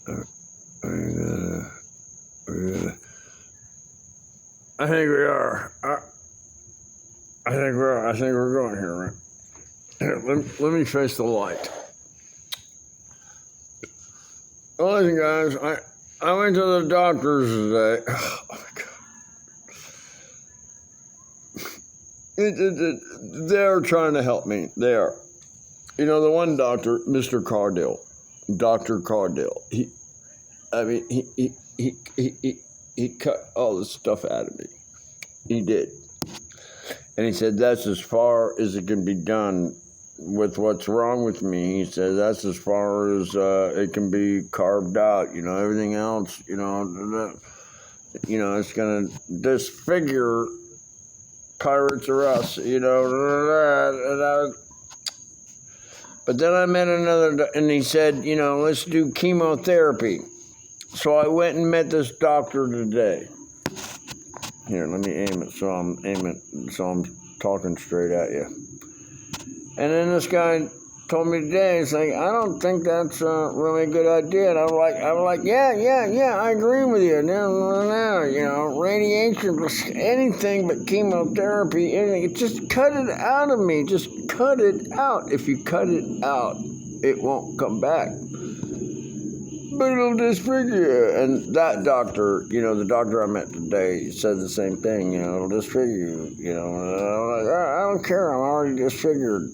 I think we are. I think we're going here, right? Here, let me face the light. Well, listen, guys, I went to the doctor's today. Oh my God. They're trying to help me. They are. You know, the one doctor, Mr. Cardell, Dr. Cardell, he cut all the stuff out of me. He did. And he said, that's as far as it can be done with what's wrong with me. He said, that's as far as it can be carved out. You know, everything else, it's going to disfigure Pirates or Us, But then I met another, and he said, let's do chemotherapy. So I went and met this doctor today. Here, let me aim it so I'm talking straight at you. And then this guy told me today, he's like, I don't think that's really a good idea. And I was like, yeah, I agree with you. No, radiation, anything but chemotherapy, anything. Just cut it out of me. Just cut it out. If you cut it out, it won't come back. But it'll disfigure you. And that doctor, the doctor I met today, said the same thing, it'll disfigure you, And I'm like, I don't care, I'm already disfigured.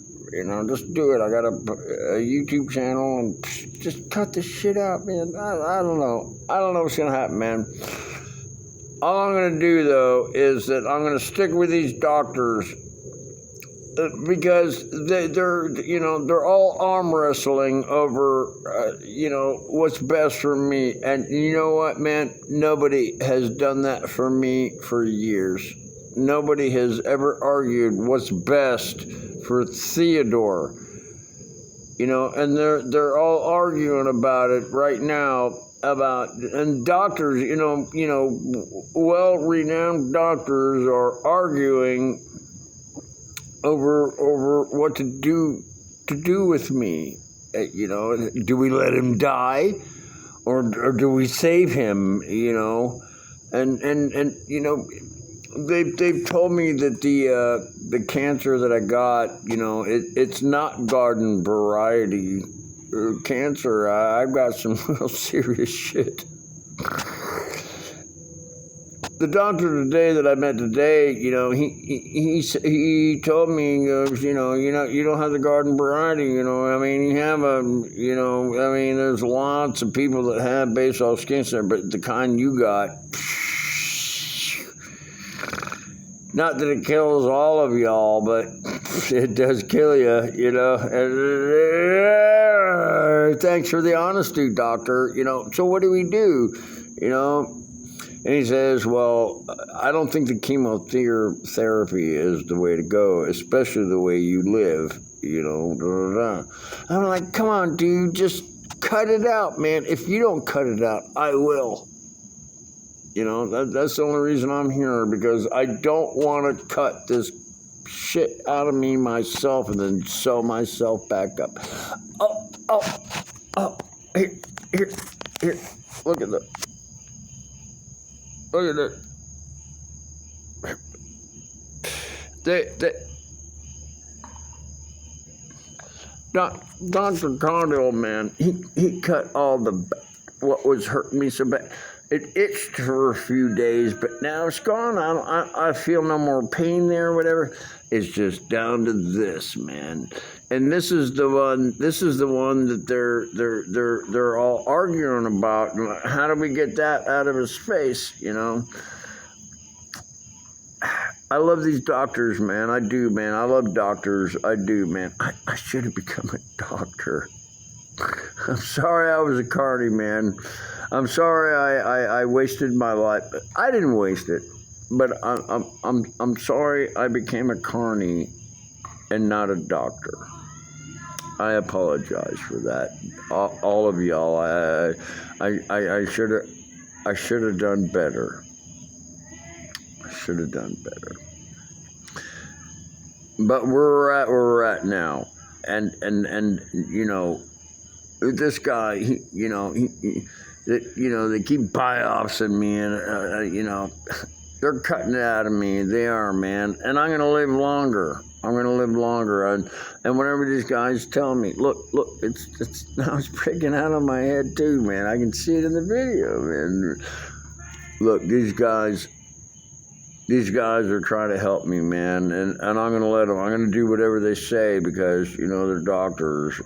Just do it. I got a YouTube channel and just cut this shit out, man. I don't know. I don't know what's going to happen, man. All I'm going to do, though, is that I'm going to stick with these doctors because they're all arm wrestling over, what's best for me. And you know what, man? Nobody has done that for me for years. Nobody has ever argued what's best for Theodore, and they're all arguing about it right now and doctors, well-renowned doctors are arguing over what to do with me. Do we let him die or do we save him? They've told me that the cancer that I got, it's not garden variety cancer. I've got some real serious shit. The doctor today that I met today, he told me, he goes, you don't have the garden variety, you have there's lots of people that have basal skin cancer, but the kind you got, not that it kills all of y'all, but it does kill you, And, thanks for the honesty, doctor. So what do we do? And he says, well, I don't think the chemotherapy is the way to go, especially the way you live, I'm like, come on, dude, just cut it out, man. If you don't cut it out, I will. That's the only reason I'm here, because I don't want to cut this shit out of me myself and then sew myself back up. Oh, here, look at that. Look at that. Dr. Cardell, man, he cut all what was hurting me so bad. It itched for a few days, but now it's gone. I feel no more pain there, whatever. It's just down to this, man. And this is the one that they're all arguing about. How do we get that out of his face, I love these doctors, man. I do, man. I love doctors. I do, man. I should have become a doctor. I'm sorry I was a carny, man. I'm sorry I wasted my life. I didn't waste it, but I'm sorry I became a carny and not a doctor. I apologize for that, all of y'all. I should have done better. I should have done better. But where we're at now, and this guy, they keep biopsying me, and they're cutting it out of me. They are, man, and I'm gonna live longer. I'm gonna live longer, and whenever these guys tell me, look, it's now it's breaking out of my head too, man. I can see it in the video, man. Look, these guys are trying to help me, man, and I'm gonna let them. I'm gonna do whatever they say because they're doctors.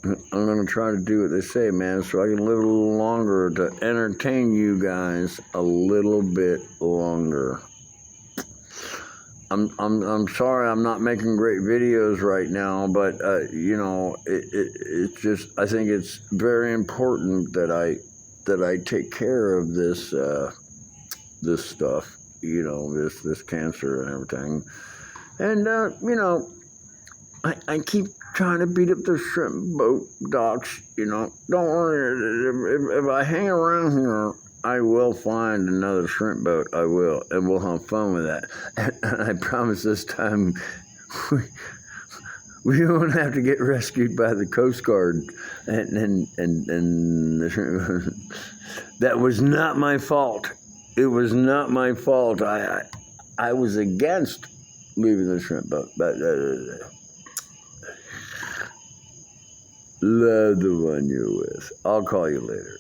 I'm gonna try to do what they say, man, so I can live a little longer to entertain you guys a little bit longer. I'm sorry I'm not making great videos right now, but it's just I think it's very important that I take care of this this stuff, this cancer and everything, and I keep trying to beat up the shrimp boat docks. Don't worry, if I hang around here, I will find another shrimp boat. I will, and we'll have fun with that. And I promise this time, we won't have to get rescued by the Coast Guard. And the shrimp. That was not my fault. It was not my fault. I was against leaving the shrimp boat, but love the one you're with. I'll call you later.